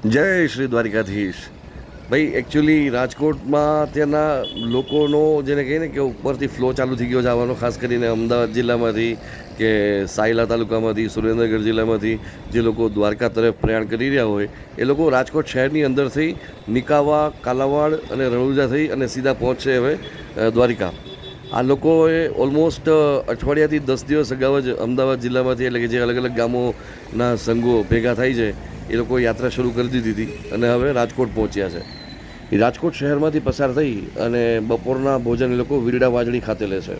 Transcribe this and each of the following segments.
જય શ્રી દ્વારિકાધીશ ભાઈ. એકચ્યુઅલી રાજકોટમાં ત્યાંના લોકોનો જેને કહીએ ને કે ઉપરથી ફ્લો ચાલુ થઈ ગયો જવાનો, ખાસ કરીને અમદાવાદ જિલ્લામાંથી કે સાયલા તાલુકામાંથી, સુરેન્દ્રનગર જિલ્લામાંથી જે લોકો દ્વારકા તરફ પ્રયાણ કરી રહ્યા હોય એ લોકો રાજકોટ શહેરની અંદરથી નિકાવા, કાલાવાડ અને રણુજા થઈ અને સીધા પહોંચશે હવે દ્વારિકા. આ લોકોએ ઓલમોસ્ટ અઠવાડિયાથી 10 દિવસ અગાઉ જ અમદાવાદ જિલ્લામાંથી એટલે કે જે અલગ અલગ ગામોના સંઘો ભેગા થાય છે એ લોકો યાત્રા શરૂ કરી દીધી હતી અને હવે રાજકોટ પહોંચ્યા છે. એ રાજકોટ શહેરમાંથી પસાર થઈ અને બપોરના ભોજન એ લોકો વીરડા વાજળી ખાતે લે છે.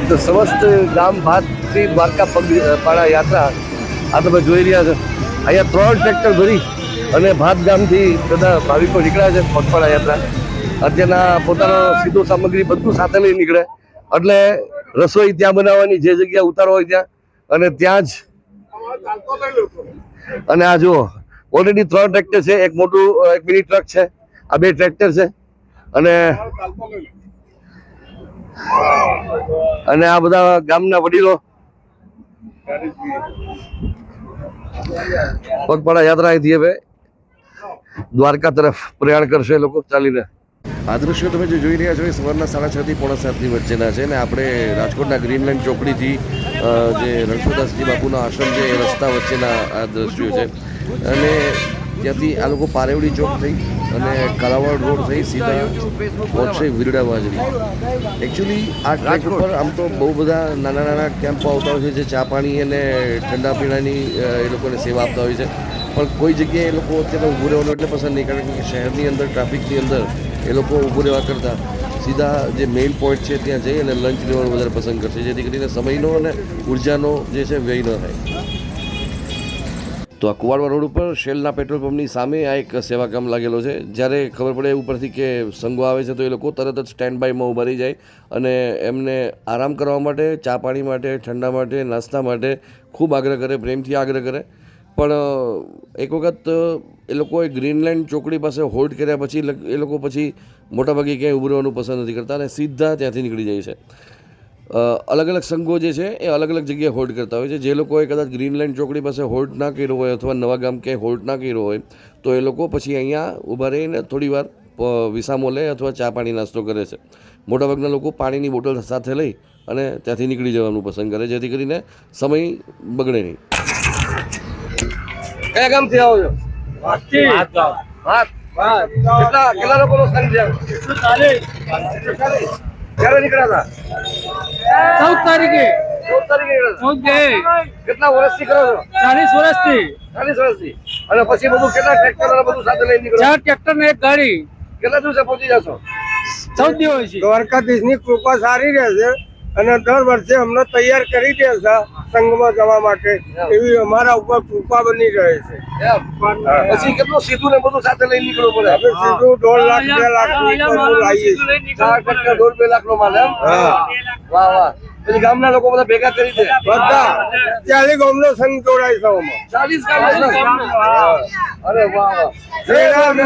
તો સમસ્ત ગામ ભાતથી દ્વારકા પગપાળા યાત્રા આ તમે જોઈ રહ્યા છો. અહીંયા 3 ટ્રેક્ટર ભરી અને ભાત ગામથી બધા ભાવિકો નીકળ્યા છે પગપાળા યાત્રા. અત્યારના પોતાનો સીધો સામગ્રી બધું સાથે લઈ નીકળે એટલે રસોઈ ત્યાં બનાવવાની, જે જગ્યા ઉતારો હોય ત્યાં અને ત્યાં જ. અને આ જુઓ ઓલરેડી 3 ટ્રેક્ટર છે, એક મોટું એક મિની ટ્રક છે, આ 2 ટ્રેક્ટર છે અને આ બધા ગામના વડીલો પગપાળા યાત્રા અહીંથી હવે દ્વારકા તરફ પ્રયાણ કરશે લોકો ચાલીને. આ દ્રશ્યો તમે જે જોઈ રહ્યા છો એ સવારના 6:30 થી 7:45 વચ્ચેના છે ને આપણે રાજકોટના ગ્રીનલેન્ડ ચોકડીથી જે રણછોડદાસજી બાપુના આશ્રમ છે એ રસ્તા વચ્ચેના આ દ્રશ્યો છે. અને ત્યાંથી આ લોકો પારેવડી ચોક થઈ અને કાલાવાડ રોડ થઈ સીધા પહોંચશે વીરડા વાજળી. એકચ્યુઅલી આ ટ્રેક ઉપર આમ તો બહુ બધા નાના નાના કેમ્પો આવતા હોય છે જે ચા પાણી અને ઠંડા પીણાની એ લોકોને સેવા આપતા હોય છે, પણ કોઈ જગ્યાએ એ લોકો અત્યારે ઊભું રહેવાનું એટલે પસંદ નહીં, કારણ કે શહેરની અંદર ટ્રાફિકની અંદર એ લોકો ઊભું રહેવા કરતાં સીધા જે મેઇન પોઈન્ટ છે ત્યાં જઈ અને લંચ લેવાનું વધારે પસંદ કરશે, જેથી કરીને સમયનો અને ઉર્જાનો જે છે વ્યય ન થાય. તો આ કુવાડવા રોડ ઉપર શેલના પેટ્રોલ પંપની સામે આ એક સેવા કામ લાગેલો છે. જ્યારે ખબર પડે ઉપરથી કે સંઘો આવે છે તો એ લોકો તરત જ સ્ટેન્ડ બાયમાં ઊભા રહી જાય અને એમને આરામ કરવા માટે, ચા પાણી માટે, ઠંડા માટે, નાસ્તા માટે ખૂબ આગ્રહ કરે, પ્રેમથી આગ્રહ કરે. પણ એક વખત એ લોકોએ ગ્રીનલેન્ડ ચોકડી પાસે હોલ્ડ કર્યા પછી એ લોકો પછી મોટાભાગે ક્યાંય ઊભું રહેવાનું પસંદ નથી કરતા અને સીધા ત્યાંથી નીકળી જાય છે. અલગ અલગ સંઘો જે છે એ અલગ અલગ જગ્યાએ હોલ્ડ કરતા હોય છે. જે લોકોએ કદાચ ગ્રીનલેન્ડ ચોકડી પાસે હોલ્ડ ના કર્યો હોય અથવા નવા ગામ ક્યાંય હોલ્ડ ના કર્યો હોય તો એ લોકો પછી અહીંયા ઊભા રહીને થોડી વાર વિસામો લે અથવા ચા પાણી નાસ્તો કરે છે. મોટાભાગના લોકો પાણીની બોટલ સાથે લઈ અને ત્યાંથી નીકળી જવાનું પસંદ કરે, જેથી કરીને સમય બગડે નહીં. કયા ગામથી આવો છો? કેટલા લોકોનો સંઘ છે? 140. ક્યારે નીકળ્યા હતા? 14 તારીખે. 14 કેટલા વર્ષથી કરો છો? 40 વર્ષથી. 40 વર્ષથી. અને પછી બધું કેટલા ટ્રેક્ટર બધું સાથે લઈને નીકળો? 4 ટ્રેક્ટર ને 1 ગાડી. કેટલા દિવસે પહોંચી જશો? 14 દિવસ. દ્વારકાધીશની કૃપા સારી રહેશે અને દર વર્ષે અમને તૈયાર કરી દે છે સંઘમાં જવા માટે, એવી અમારા ઉપર કૃપા બની રહે છે. પછી કેટલું સીધું ને બધું સાથે લઈને નીકળવું પડે? હવે સીધું 1.5 લાખ 2 લાખ લાવીએ છીએ. 4 ટ્રેક્ટર 1.5-2 લાખ નો માલ એમ? વાહ વાહ. પછી ગામના લોકો બધા ભેગા કરી દે બધા 40 ગામનો સંઘ જોડાય છે આમાં. 40 ગામ. અરે વાહ વાહ. જય રામ.